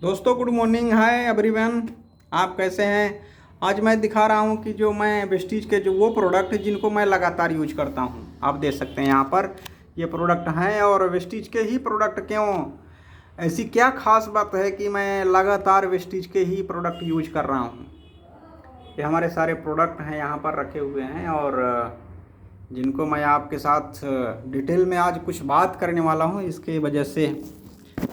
दोस्तों good morning, hi everyone. आप कैसे हैं? आज मैं दिखा रहा हूं कि जो मैं वेस्टीज के जो वो प्रोडक्ट जिनको मैं लगातार यूज करता हूं, आप देख सकते हैं यहाँ पर ये प्रोडक्ट हैं। और वेस्टीज के ही प्रोडक्ट क्यों, ऐसी क्या खास बात है कि मैं लगातार वेस्टीज के ही प्रोडक्ट यूज कर रहा हूँ। ये हमारे सारे प्रोडक्ट हैं यहाँ पर रखे हुए हैं और जिनको मैं आपके साथ डिटेल में आज कुछ बात करने वाला हूँ। इसके वजह से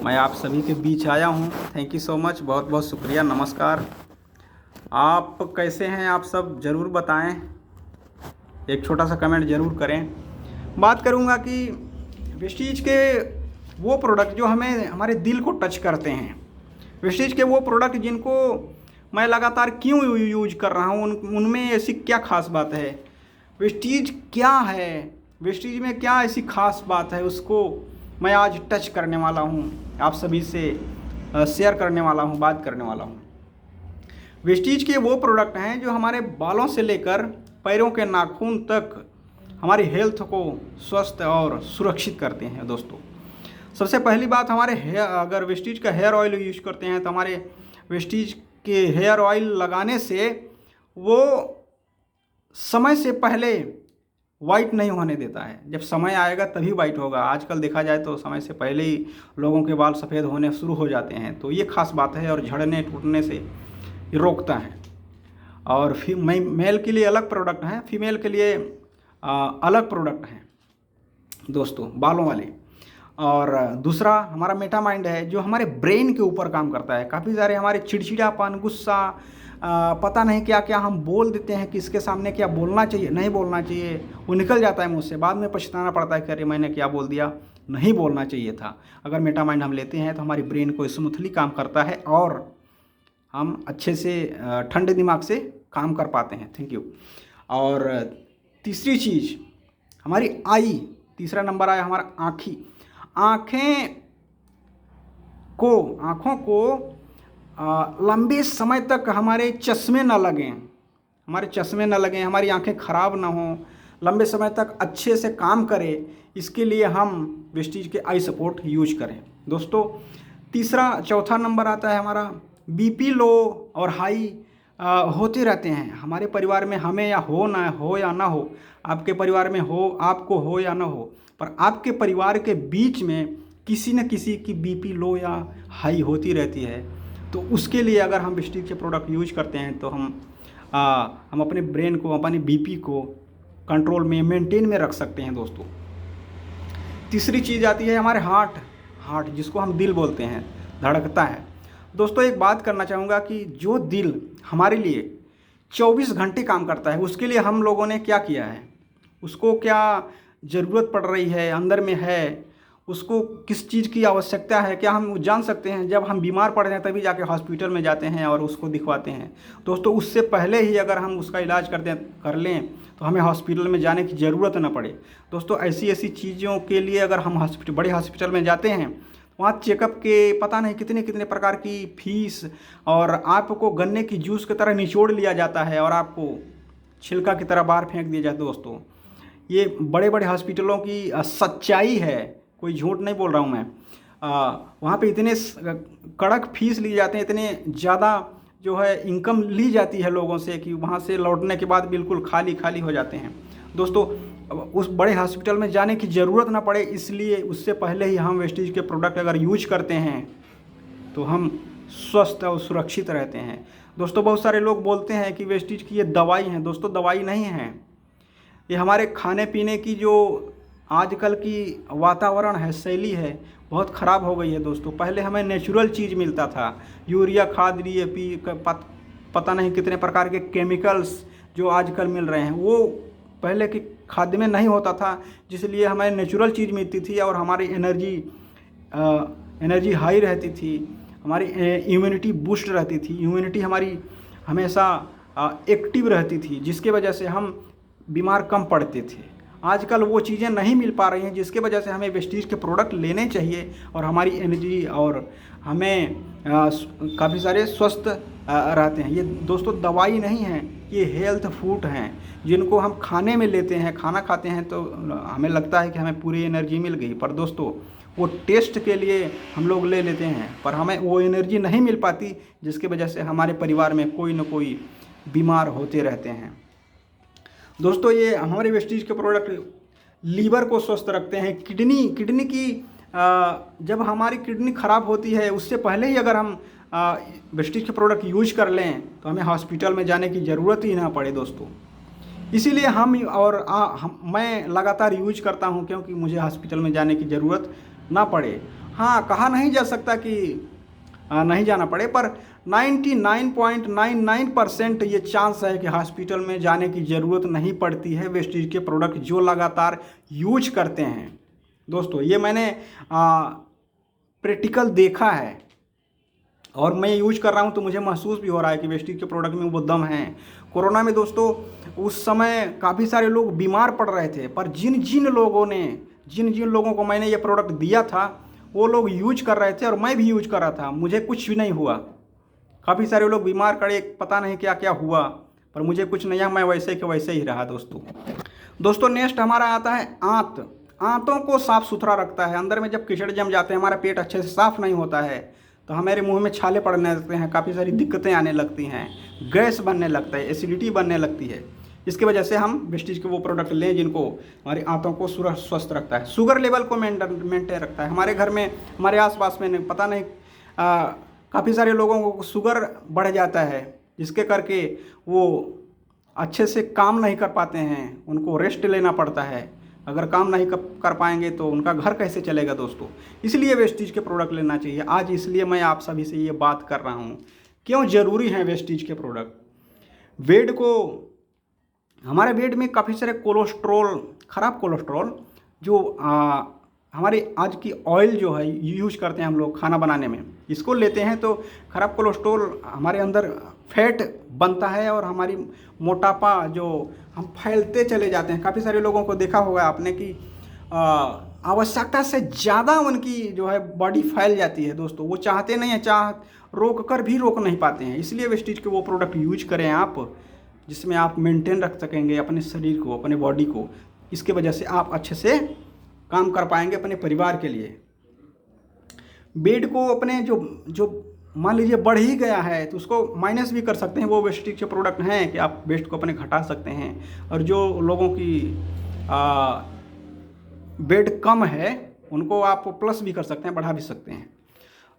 मैं आप सभी के बीच आया हूँ। थैंक यू सो मच, बहुत बहुत शुक्रिया, नमस्कार। आप कैसे हैं? आप सब ज़रूर बताएं, एक छोटा सा कमेंट ज़रूर करें। बात करूँगा कि वेस्टीज के वो प्रोडक्ट जो हमें हमारे दिल को टच करते हैं, वेस्टीज के वो प्रोडक्ट जिनको मैं लगातार क्यों यूज कर रहा हूँ, उनमें ऐसी क्या खास बात है, वेस्टीज क्या है, वेस्टीज में क्या ऐसी खास बात है, उसको मैं आज टच करने वाला हूँ, आप सभी से शेयर करने वाला हूँ, बात करने वाला हूँ। वेस्टीज के वो प्रोडक्ट हैं जो हमारे बालों से लेकर पैरों के नाखून तक हमारी हेल्थ को स्वस्थ और सुरक्षित करते हैं। दोस्तों सबसे पहली बात, हमारे अगर वेस्टीज का हेयर ऑयल यूज करते हैं तो हमारे वेस्टीज के हेयर ऑयल लगाने से वो समय से पहले वाइट नहीं होने देता है। जब समय आएगा तभी वाइट होगा। आजकल देखा जाए तो समय से पहले ही लोगों के बाल सफ़ेद होने शुरू हो जाते हैं, तो ये खास बात है और झड़ने टूटने से ये रोकता है। और मेल के लिए अलग प्रोडक्ट हैं, फीमेल के लिए अलग प्रोडक्ट हैं दोस्तों, बालों वाले। और दूसरा हमारा मेटामाइंड है जो हमारे ब्रेन के ऊपर काम करता है। काफ़ी सारे हमारे चिड़चिड़ापन, गुस्सा, पता नहीं क्या क्या हम बोल देते हैं, किसके सामने क्या बोलना चाहिए नहीं बोलना चाहिए, वो निकल जाता है मुँह से। बाद में पछताना पड़ता है कि अरे मैंने क्या बोल दिया, नहीं बोलना चाहिए था। अगर मेटामाइंड हम लेते हैं तो हमारी ब्रेन को स्मूथली काम करता है और हम अच्छे से ठंडे दिमाग से काम कर पाते हैं। Thank you. और तीसरी चीज़ हमारी आई, तीसरा नंबर आया हमारा आँखों को लंबे समय तक हमारे चश्मे न लगें, हमारी आंखें खराब ना हों, लंबे समय तक अच्छे से काम करें, इसके लिए हम वेस्टीज के आई सपोर्ट यूज करें। दोस्तों चौथा नंबर आता है हमारा बीपी लो और हाई होते रहते हैं हमारे परिवार में, हमें या ना हो, आपके परिवार में हो, आपको हो या ना हो, पर आपके परिवार के बीच में किसी न किसी की बीपी लो या हाई होती रहती है। तो उसके लिए अगर हम वेस्टीज के प्रोडक्ट यूज करते हैं तो हम अपने ब्रेन को, अपने बीपी को कंट्रोल में, मेंटेन में रख सकते हैं। दोस्तों तीसरी चीज़ आती है हमारे हार्ट, जिसको हम दिल बोलते हैं, धड़कता है। दोस्तों एक बात करना चाहूँगा कि जो दिल हमारे लिए 24 घंटे काम करता है, उसके लिए हम लोगों ने क्या किया है, उसको क्या ज़रूरत पड़ रही है, अंदर में है, उसको किस चीज़ की आवश्यकता है, क्या हम जान सकते हैं? जब हम बीमार पड़ जाए तभी जाके हॉस्पिटल में जाते हैं और उसको दिखवाते हैं। दोस्तों उससे पहले ही अगर हम उसका इलाज कर लें तो हमें हॉस्पिटल में जाने की ज़रूरत ना पड़े। दोस्तों ऐसी चीज़ों के लिए अगर हम बड़े हॉस्पिटल में जाते हैं, वहाँ चेकअप के पता नहीं कितने कितने प्रकार की फीस, और आपको गन्ने की जूस की तरह निचोड़ लिया जाता है और आपको छिलका की तरह बाहर फेंक दिया जाता है। दोस्तों ये बड़े बड़े हॉस्पिटलों की सच्चाई है, कोई झूठ नहीं बोल रहा हूँ मैं। वहाँ पे इतने कड़क फीस लिए जाते हैं, इतने ज़्यादा जो है इनकम ली जाती है लोगों से कि वहाँ से लौटने के बाद बिल्कुल खाली हो जाते हैं। दोस्तों उस बड़े हॉस्पिटल में जाने की ज़रूरत ना पड़े, इसलिए उससे पहले ही हम वेस्टीज के प्रोडक्ट अगर यूज करते हैं तो हम स्वस्थ और सुरक्षित रहते हैं। दोस्तों बहुत सारे लोग बोलते हैं कि वेस्टीज की ये दवाई है। दोस्तों दवाई नहीं है, ये हमारे खाने पीने की जो आजकल की वातावरण है, शैली है, बहुत ख़राब हो गई है। दोस्तों पहले हमें नेचुरल चीज़ मिलता था, यूरिया खाद, DAP, पता नहीं कितने प्रकार के केमिकल्स जो आजकल मिल रहे हैं, वो पहले के खाद्य में नहीं होता था, जिसलिए हमें नेचुरल चीज़ मिलती थी और हमारी एनर्जी हाई रहती थी, हमारी इम्यूनिटी बूस्ट रहती थी, इम्यूनिटी हमारी हमेशा एक्टिव रहती थी, जिसके वजह से हम बीमार कम पड़ते थे। आजकल वो चीज़ें नहीं मिल पा रही हैं, जिसके वजह से हमें वेस्टीज के प्रोडक्ट लेने चाहिए और हमारी एनर्जी और हमें काफ़ी सारे स्वस्थ रहते हैं। ये दोस्तों दवाई नहीं है, ये हेल्थ फूड हैं जिनको हम खाने में लेते हैं, खाना खाते हैं तो हमें लगता है कि हमें पूरी एनर्जी मिल गई, पर दोस्तों वो टेस्ट के लिए हम लोग ले लेते हैं, पर हमें वो एनर्जी नहीं मिल पाती, जिसकी वजह से हमारे परिवार में कोई न कोई बीमार होते रहते हैं। दोस्तों, ये हमारे वेस्टीज के प्रोडक्ट लीवर को स्वस्थ रखते हैं। किडनी की जब हमारी किडनी ख़राब होती है, उससे पहले ही अगर हम वेस्टीज के प्रोडक्ट यूज कर लें तो हमें हॉस्पिटल में जाने की ज़रूरत ही ना पड़े दोस्तों। इसीलिए मैं लगातार यूज करता हूं, क्योंकि मुझे हॉस्पिटल में जाने की ज़रूरत ना पड़े। हाँ, कहा नहीं जा सकता कि नहीं जाना पड़े, पर 99.99% ये चांस है कि हॉस्पिटल में जाने की ज़रूरत नहीं पड़ती है वेस्टीज के प्रोडक्ट जो लगातार यूज करते हैं। दोस्तों, ये मैंने प्रैक्टिकल देखा है और मैं यूज कर रहा हूँ, तो मुझे महसूस भी हो रहा है कि वेस्टीज के प्रोडक्ट में वो दम है। कोरोना में दोस्तों उस समय काफ़ी सारे लोग बीमार पड़ रहे थे, पर जिन जिन लोगों को मैंने ये प्रोडक्ट दिया था, वो लोग यूज कर रहे थे और मैं भी यूज कर रहा था, मुझे कुछ भी नहीं हुआ। काफ़ी सारे लोग बीमार पड़े, पता नहीं क्या क्या हुआ, पर मुझे कुछ नहीं, मैं वैसे के वैसे ही रहा दोस्तों। नेक्स्ट हमारा आता है आंतों को साफ़ सुथरा रखता है। अंदर में जब कीचड़ जम जाते हैं, हमारा पेट अच्छे से साफ़ नहीं होता है, तो हमारे मुंह में छाले पड़ने लगते हैं, काफ़ी सारी दिक्कतें आने लगती हैं, गैस बनने लगता है, एसिडिटी बनने लगती है। इसकी वजह से हम वेस्टीज के वो प्रोडक्ट लें जिनको हमारी आंतों को स्वस्थ रखता है, शुगर लेवल को मेंटेन रखता है। हमारे घर में, हमारे आसपास में पता नहीं काफ़ी सारे लोगों को शुगर बढ़ जाता है, जिसके करके वो अच्छे से काम नहीं कर पाते हैं, उनको रेस्ट लेना पड़ता है। अगर काम नहीं कर पाएंगे तो उनका घर कैसे चलेगा दोस्तों। इसलिए वेस्टीज के प्रोडक्ट लेना चाहिए। आज इसलिए मैं आप सभी से ये बात कर रहा हूँ, क्यों ज़रूरी है वेस्टीज के प्रोडक्ट। हमारे वेट में काफ़ी सारे ख़राब कोलेस्ट्रॉल जो हमारे आज की ऑयल जो है यूज करते हैं हम लोग खाना बनाने में, इसको लेते हैं तो ख़राब कोलेस्ट्रॉल हमारे अंदर फैट बनता है और हमारी मोटापा जो हम फैलते चले जाते हैं। काफ़ी सारे लोगों को देखा होगा आपने कि आवश्यकता से ज़्यादा उनकी जो है बॉडी फैल जाती है दोस्तों। वो चाहते नहीं हैं, रोक नहीं पाते हैं। इसलिए वेस्टीज के वो प्रोडक्ट यूज करें आप, जिसमें आप मेंटेन रख सकेंगे अपने शरीर को, अपने बॉडी को। इसके वजह से आप अच्छे से काम कर पाएंगे अपने परिवार के लिए। वेट को अपने जो मान लीजिए बढ़ ही गया है तो उसको माइनस भी कर सकते हैं। वो वेस्टीज के प्रोडक्ट हैं कि आप वेट को अपने घटा सकते हैं, और जो लोगों की वेट कम है उनको आप प्लस भी कर सकते हैं, बढ़ा भी सकते हैं।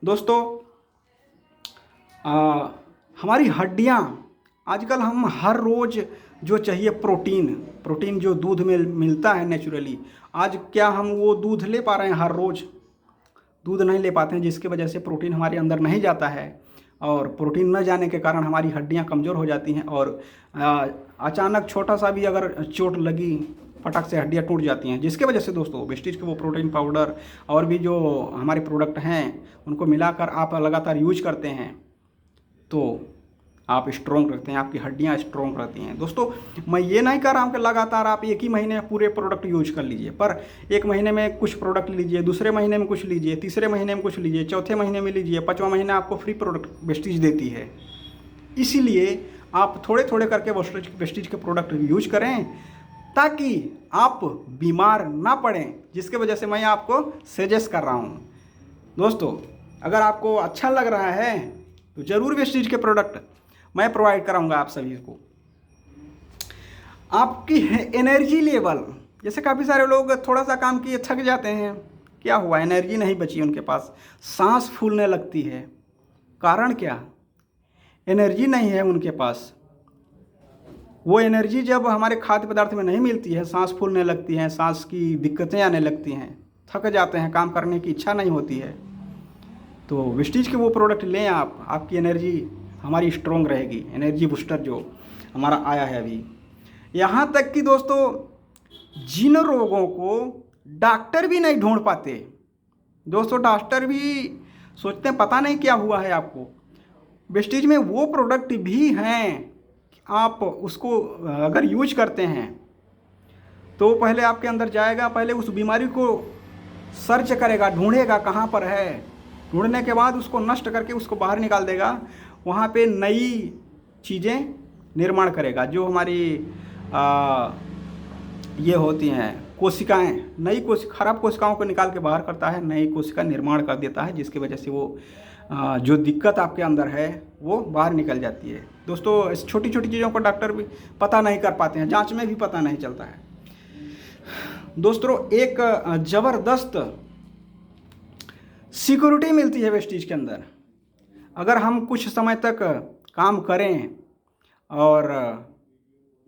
दोस्तों, हमारी हड्डियाँ आजकल हम हर रोज़ जो चाहिए प्रोटीन जो दूध में मिलता है नेचुरली, आज क्या हम वो दूध ले पा रहे हैं? हर रोज़ दूध नहीं ले पाते हैं, जिसकी वजह से प्रोटीन हमारे अंदर नहीं जाता है, और प्रोटीन न जाने के कारण हमारी हड्डियां कमज़ोर हो जाती हैं, और अचानक छोटा सा भी अगर चोट लगी, फटक से हड्डियां टूट जाती हैं। जिसके वजह से दोस्तों वेस्टीज के वो प्रोटीन पाउडर और भी जो हमारे प्रोडक्ट हैं उनको मिलाकर आप लगातार यूज करते हैं तो आप स्ट्रॉन्ग रखते हैं, आपकी हड्डियां स्ट्रॉन्ग रहती हैं। दोस्तों, मैं ये नहीं कह रहा हूँ कि लगातार आप एक ही महीने में पूरे प्रोडक्ट यूज कर लीजिए, पर एक महीने में कुछ प्रोडक्ट लीजिए, दूसरे महीने में कुछ लीजिए, तीसरे महीने में कुछ लीजिए, चौथे महीने में लीजिए, 5वां महीना आपको फ्री प्रोडक्ट वेस्टीज देती है। इसीलिए आप थोड़े थोड़े करके वेस्टीज के प्रोडक्ट यूज करें ताकि आप बीमार ना पड़ें, जिसके वजह से मैं आपको सजेस्ट कर रहा हूँ। दोस्तों, अगर आपको अच्छा लग रहा है तो ज़रूर वेस्टीज के प्रोडक्ट मैं प्रोवाइड कराऊंगा आप सभी को। आपकी एनर्जी लेवल, जैसे काफ़ी सारे लोग थोड़ा सा काम किए थक जाते हैं, क्या हुआ, एनर्जी नहीं बची उनके पास, सांस फूलने लगती है। कारण क्या? एनर्जी नहीं है उनके पास। वो एनर्जी जब हमारे खाद्य पदार्थ में नहीं मिलती है, सांस फूलने लगती हैं, सांस की दिक्कतें आने लगती हैं, थक जाते हैं, काम करने की इच्छा नहीं होती है। तो वेस्टीज के वो प्रोडक्ट लें आप, आपकी एनर्जी हमारी स्ट्रॉन्ग रहेगी। एनर्जी बूस्टर जो हमारा आया है अभी, यहाँ तक कि दोस्तों जिन रोगों को डॉक्टर भी नहीं ढूंढ पाते, दोस्तों डॉक्टर भी सोचते हैं पता नहीं क्या हुआ है आपको, वेस्टीज में वो प्रोडक्ट भी हैं। आप उसको अगर यूज करते हैं तो पहले आपके अंदर जाएगा, पहले उस बीमारी को सर्च करेगा, ढूंढेगा कहाँ पर है, ढूंढने के बाद उसको नष्ट करके उसको बाहर निकाल देगा, वहाँ पे नई चीज़ें निर्माण करेगा। जो हमारी ये होती हैं कोशिकाएं, खराब कोशिकाओं को निकाल के बाहर करता है, नई कोशिका निर्माण कर देता है, जिसकी वजह से वो जो दिक्कत आपके अंदर है वो बाहर निकल जाती है। दोस्तों इस छोटी छोटी चीज़ों को डॉक्टर भी पता नहीं कर पाते हैं, जांच में भी पता नहीं चलता है। दोस्तों एक ज़बरदस्त सिक्योरिटी मिलती है वेस्टीज के अंदर। अगर हम कुछ समय तक काम करें और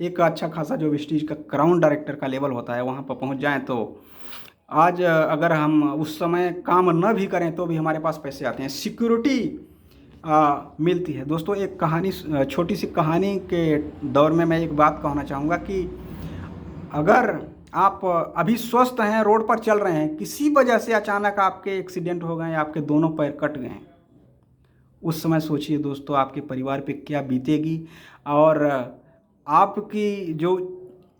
एक अच्छा खासा जो वेस्टीज का क्राउन डायरेक्टर का लेवल होता है वहाँ पर पहुँच जाएं, तो आज अगर हम उस समय काम न भी करें तो भी हमारे पास पैसे आते हैं, सिक्योरिटी मिलती है। दोस्तों एक कहानी, छोटी सी कहानी के दौर में मैं एक बात कहना चाहूँगा कि अगर आप अभी स्वस्थ हैं, रोड पर चल रहे हैं, किसी वजह से अचानक आपके एक्सीडेंट हो गए, आपके दोनों पैर कट गए, उस समय सोचिए दोस्तों आपके परिवार पे क्या बीतेगी, और आपकी जो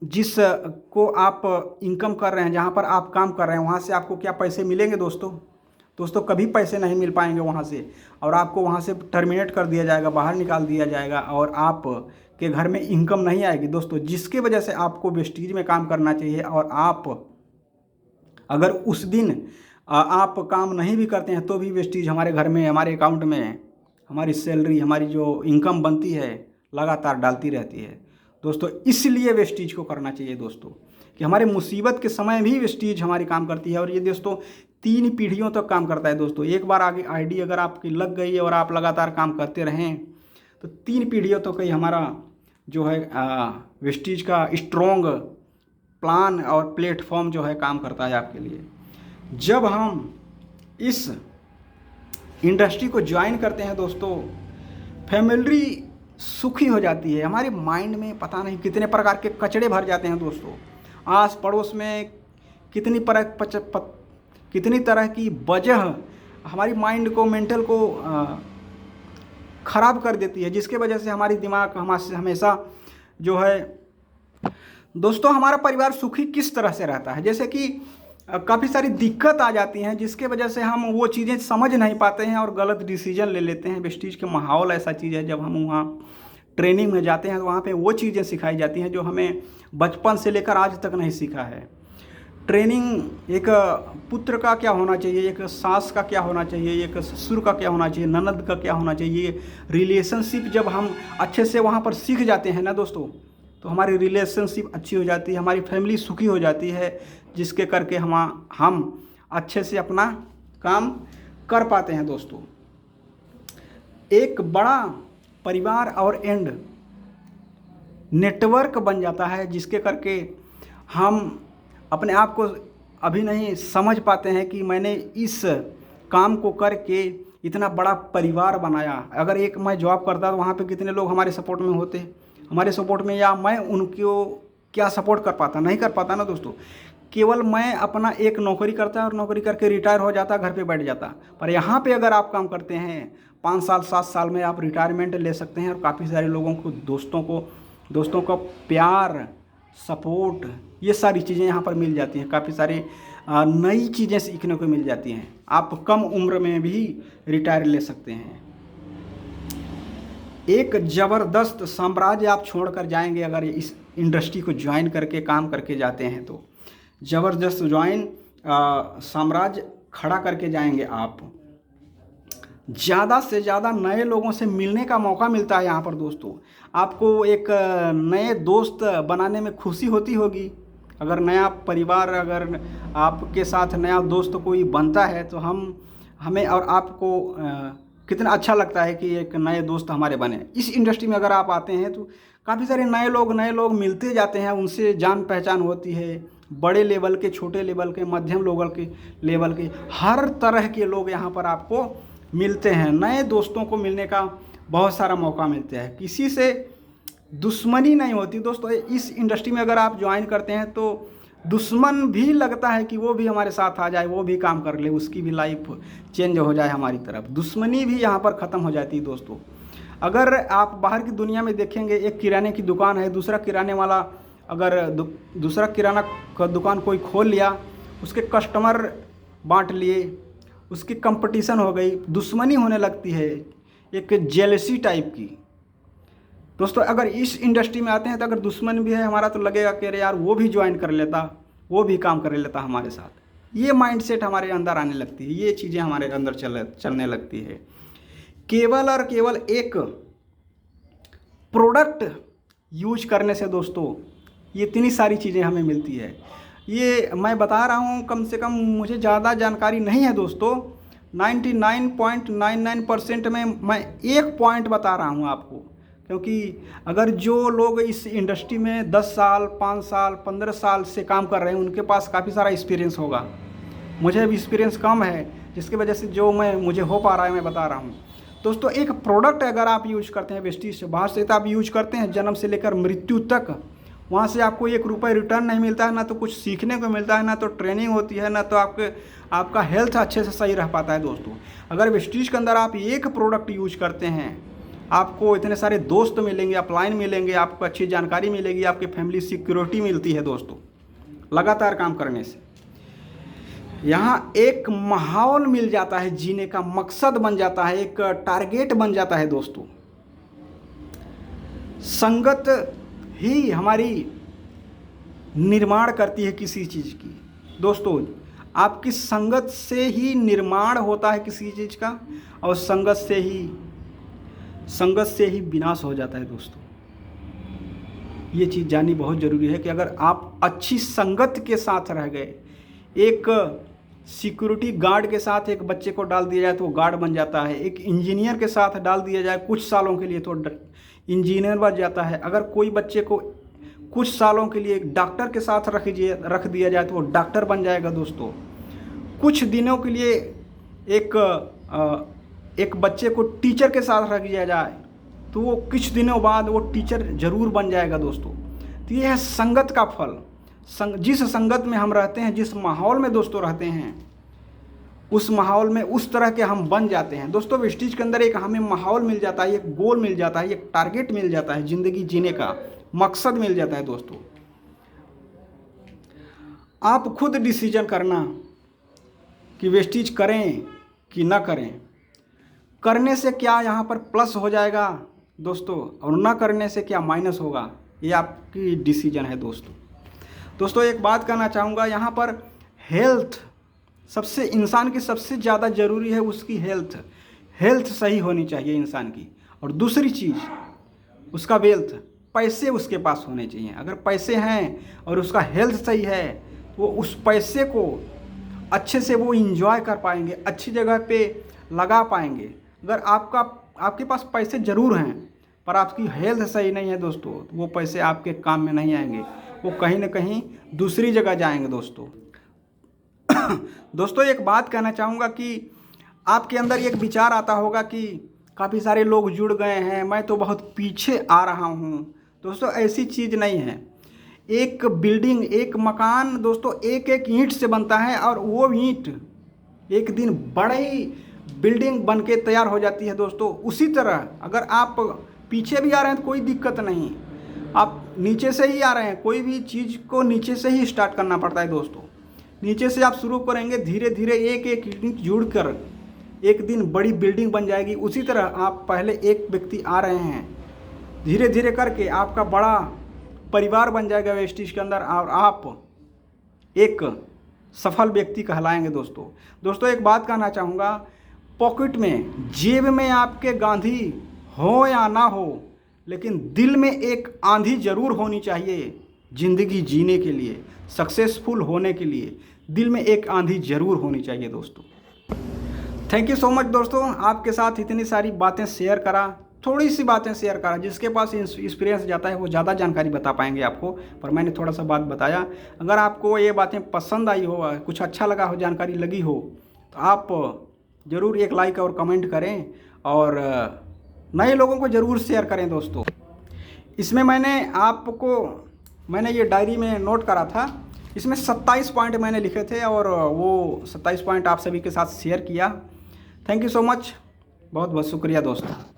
जिस को आप इनकम कर रहे हैं, जहाँ पर आप काम कर रहे हैं, वहाँ से आपको क्या पैसे मिलेंगे दोस्तों कभी पैसे नहीं मिल पाएंगे वहाँ से, और आपको वहाँ से टर्मिनेट कर दिया जाएगा, बाहर निकाल दिया जाएगा, और आप के घर में इनकम नहीं आएगी दोस्तों, जिसकी वजह से आपको वेस्टीज में काम करना चाहिए। और आप अगर उस दिन आप काम नहीं भी करते हैं तो भी वेस्टीज हमारे घर में, हमारे अकाउंट में हमारी सैलरी, हमारी जो इनकम बनती है लगातार डालती रहती है दोस्तों। इसलिए वेस्टीज को करना चाहिए दोस्तों, कि हमारे मुसीबत के समय भी वेस्टीज हमारी काम करती है, और ये दोस्तों 3 पीढ़ियों तक काम करता है दोस्तों। एक बार आगे आईडी अगर आपकी लग गई और आप लगातार काम करते रहें तो 3 पीढ़ियों तक ही हमारा जो है वेस्टीज का स्ट्रॉन्ग प्लान और प्लेटफॉर्म जो है काम करता है आपके लिए। जब हम इस इंडस्ट्री को ज्वाइन करते हैं दोस्तों, फैमिली सुखी हो जाती है, हमारे माइंड में पता नहीं कितने प्रकार के कचड़े भर जाते हैं दोस्तों, आस पड़ोस में कितनी तरह की वजह हमारी माइंड को, मेंटल को ख़राब कर देती है, जिसके वजह से हमारी दिमाग हमेशा जो है दोस्तों, हमारा परिवार सुखी किस तरह से रहता है, जैसे कि काफ़ी सारी दिक्कत आ जाती हैं, जिसके वजह से हम वो चीज़ें समझ नहीं पाते हैं और गलत डिसीजन ले लेते हैं। वेस्टीज के माहौल ऐसा चीज़ है, जब हम वहाँ ट्रेनिंग में जाते हैं तो वहाँ पे वो चीज़ें सिखाई जाती हैं जो हमें बचपन से लेकर आज तक नहीं सीखा है। ट्रेनिंग एक पुत्र का क्या होना चाहिए, एक सास का क्या होना चाहिए, एक ससुर का क्या होना चाहिए, ननद का क्या होना चाहिए, रिलेशनशिप जब हम अच्छे से वहाँ पर सीख जाते हैं ना दोस्तों, तो हमारी रिलेशनशिप अच्छी हो जाती है, हमारी फैमिली सुखी हो जाती है, जिसके करके हम अच्छे से अपना काम कर पाते हैं दोस्तों। एक बड़ा परिवार और एंड नेटवर्क बन जाता है, जिसके करके हम अपने आप को अभी नहीं समझ पाते हैं कि मैंने इस काम को करके इतना बड़ा परिवार बनाया। अगर एक मैं जॉब करता तो वहाँ पे कितने लोग हमारे सपोर्ट में होते, हमारे सपोर्ट में, या मैं उनको क्या सपोर्ट कर पाता, नहीं कर पाता ना दोस्तों। केवल मैं अपना एक नौकरी करता और नौकरी करके रिटायर हो जाता, घर पे बैठ जाता। पर यहाँ पे अगर आप काम करते हैं 5 साल 7 साल में आप रिटायरमेंट ले सकते हैं, और काफ़ी सारे लोगों को, दोस्तों का प्यार, सपोर्ट, ये सारी चीज़ें यहाँ पर मिल जाती हैं। काफ़ी सारी नई चीज़ें सीखने को मिल जाती हैं। आप कम उम्र में भी रिटायर ले सकते हैं। एक ज़बरदस्त साम्राज्य आप छोड़कर जाएंगे अगर इस इंडस्ट्री को ज्वाइन करके काम करके जाते हैं, तो ज़बरदस्त साम्राज्य खड़ा करके जाएंगे आप। ज़्यादा से ज़्यादा नए लोगों से मिलने का मौका मिलता है यहाँ पर दोस्तों। आपको एक नए दोस्त बनाने में खुशी होती होगी। अगर नया परिवार, अगर आपके साथ नया दोस्त कोई बनता है तो हमें और आपको कितना अच्छा लगता है कि एक नए दोस्त हमारे बने। इस इंडस्ट्री में अगर आप आते हैं तो काफ़ी सारे नए लोग मिलते जाते हैं, उनसे जान पहचान होती है। बड़े लेवल के, छोटे लेवल के, मध्यम लेवल के हर तरह के लोग यहाँ पर आपको मिलते हैं। नए दोस्तों को मिलने का बहुत सारा मौका मिलता है, किसी से दुश्मनी नहीं होती दोस्तों। इस इंडस्ट्री में अगर आप ज्वाइन करते हैं तो दुश्मन भी लगता है कि वो भी हमारे साथ आ जाए, वो भी काम कर ले, उसकी भी लाइफ चेंज हो जाए हमारी तरफ। दुश्मनी भी यहाँ पर ख़त्म हो जाती है दोस्तों। अगर आप बाहर की दुनिया में देखेंगे, एक किराने की दुकान है, दूसरा किराने वाला अगर दूसरा किराना का दुकान कोई खोल लिया, उसके कस्टमर बांट लिए, उसकी कंपटीशन हो गई, दुश्मनी होने लगती है, एक जेलसी टाइप की। दोस्तों अगर इस इंडस्ट्री में आते हैं तो अगर दुश्मन भी है हमारा तो लगेगा कि अरे यार वो भी ज्वाइन कर लेता, वो भी काम कर लेता हमारे साथ। ये माइंडसेट हमारे अंदर आने लगती है, ये चीज़ें हमारे अंदर चलने लगती है। केवल और केवल एक प्रोडक्ट यूज करने से दोस्तों ये इतनी सारी चीज़ें हमें मिलती है। ये मैं बता रहा हूँ, कम से कम मुझे ज़्यादा जानकारी नहीं है दोस्तों, 99.99% में मैं एक पॉइंट बता रहा हूँ आपको, क्योंकि अगर जो लोग इस इंडस्ट्री में 10 साल 5 साल 15 साल से काम कर रहे हैं उनके पास काफ़ी सारा एक्सपीरियंस होगा। मुझे भी एक्सपीरियंस कम है, जिसकी वजह से जो मुझे हो पा रहा है मैं बता रहा हूँ। दोस्तों एक प्रोडक्ट अगर आप यूज करते हैं वेस्टीज से, बाहर से आप यूज करते हैं जन्म से लेकर मृत्यु तक, वहाँ से आपको 1 रुपये रिटर्न नहीं मिलता है, ना तो कुछ सीखने को मिलता है, ना तो ट्रेनिंग होती है, ना तो आपका हेल्थ अच्छे से सही रह पाता है दोस्तों। अगर वेस्टीज के अंदर आप एक प्रोडक्ट यूज करते हैं, आपको इतने सारे दोस्त मिलेंगे, अपलाइन मिलेंगे, आपको अच्छी जानकारी मिलेगी, आपकी फैमिली सिक्योरिटी मिलती है दोस्तों लगातार काम करने से। यहाँ एक माहौल मिल जाता है, जीने का मकसद बन जाता है, एक टारगेट बन जाता है दोस्तों। संगत ही हमारी निर्माण करती है किसी चीज़ की दोस्तों। आपकी संगत से ही निर्माण होता है किसी चीज़ का, और संगत से ही विनाश हो जाता है दोस्तों। ये चीज़ जाननी बहुत ज़रूरी है कि अगर आप अच्छी संगत के साथ रह गए, एक सिक्योरिटी गार्ड के साथ एक बच्चे को डाल दिया जाए तो वो गार्ड बन जाता है, एक इंजीनियर के साथ डाल दिया जाए कुछ सालों के लिए तो इंजीनियर बन जाता है, अगर कोई बच्चे को कुछ सालों के लिए एक डॉक्टर के साथ रख दिया जाए तो वो डॉक्टर बन जाएगा दोस्तों। कुछ दिनों के लिए एक बच्चे को टीचर के साथ रख दिया जाए तो वो कुछ दिनों बाद वो टीचर जरूर बन जाएगा दोस्तों। तो ये है संगत का फल। जिस संगत में हम रहते हैं, जिस माहौल में दोस्तों रहते हैं, उस माहौल में उस तरह के हम बन जाते हैं दोस्तों। वेस्टीज के अंदर एक हमें माहौल मिल जाता है, एक गोल मिल जाता है, एक टारगेट मिल जाता है, ज़िंदगी जीने का मकसद मिल जाता है दोस्तों। आप खुद डिसीजन करना कि वेस्टीज करें कि ना करें। करने से क्या यहाँ पर प्लस हो जाएगा दोस्तों, और ना करने से क्या माइनस होगा, ये आपकी डिसीजन है दोस्तों। एक बात कहना चाहूँगा, यहाँ पर हेल्थ इंसान की सबसे ज़्यादा ज़रूरी है, उसकी हेल्थ सही होनी चाहिए इंसान की। और दूसरी चीज़ उसका वेल्थ, पैसे उसके पास होने चाहिए। अगर पैसे हैं और उसका हेल्थ सही है तो वो उस पैसे को अच्छे से वो इंजॉय कर पाएंगे, अच्छी जगह पे लगा पाएंगे। अगर आपके पास पैसे ज़रूर हैं पर आपकी हेल्थ सही नहीं है दोस्तों, तो वो पैसे आपके काम में नहीं आएंगे, वो कहीं ना कहीं दूसरी जगह जाएंगे दोस्तों। दोस्तों एक बात कहना चाहूँगा कि आपके अंदर एक विचार आता होगा कि काफ़ी सारे लोग जुड़ गए हैं, मैं तो बहुत पीछे आ रहा हूँ। दोस्तों ऐसी चीज़ नहीं है। एक बिल्डिंग, एक मकान दोस्तों एक ईंट से बनता है, और वो ईंट एक दिन बड़ी बिल्डिंग बन के तैयार हो जाती है दोस्तों। उसी तरह अगर आप पीछे भी आ रहे हैं तो कोई दिक्कत नहीं, आप नीचे से ही आ रहे हैं, कोई भी चीज़ को नीचे से ही स्टार्ट करना पड़ता है दोस्तों। नीचे से आप शुरू करेंगे, धीरे धीरे एक ईंट जुड़कर एक दिन बड़ी बिल्डिंग बन जाएगी। उसी तरह आप पहले एक व्यक्ति आ रहे हैं, धीरे धीरे करके आपका बड़ा परिवार बन जाएगा वेस्टीज के अंदर, और आप एक सफल व्यक्ति कहलाएंगे दोस्तों। एक बात कहना चाहूँगा, पॉकेट में, जेब में आपके गांधी हो या ना हो, लेकिन दिल में एक आंधी ज़रूर होनी चाहिए। ज़िंदगी जीने के लिए, सक्सेसफुल होने के लिए दिल में एक आंधी ज़रूर होनी चाहिए दोस्तों। थैंक यू सो मच दोस्तों, आपके साथ इतनी सारी बातें शेयर करा, थोड़ी सी बातें शेयर करा। जिसके पास एक्सपीरियंस जाता है वो ज़्यादा जानकारी बता पाएंगे आपको, पर मैंने थोड़ा सा बात बताया। अगर आपको ये बातें पसंद आई हो, कुछ अच्छा लगा हो, जानकारी लगी हो, तो आप ज़रूर एक लाइक और कमेंट करें, और नए लोगों को ज़रूर शेयर करें दोस्तों। इसमें मैंने ये डायरी में नोट करा था, इसमें 27 पॉइंट मैंने लिखे थे, और वो 27 पॉइंट आप सभी के साथ शेयर किया। थैंक यू सो मच, बहुत बहुत शुक्रिया दोस्तों।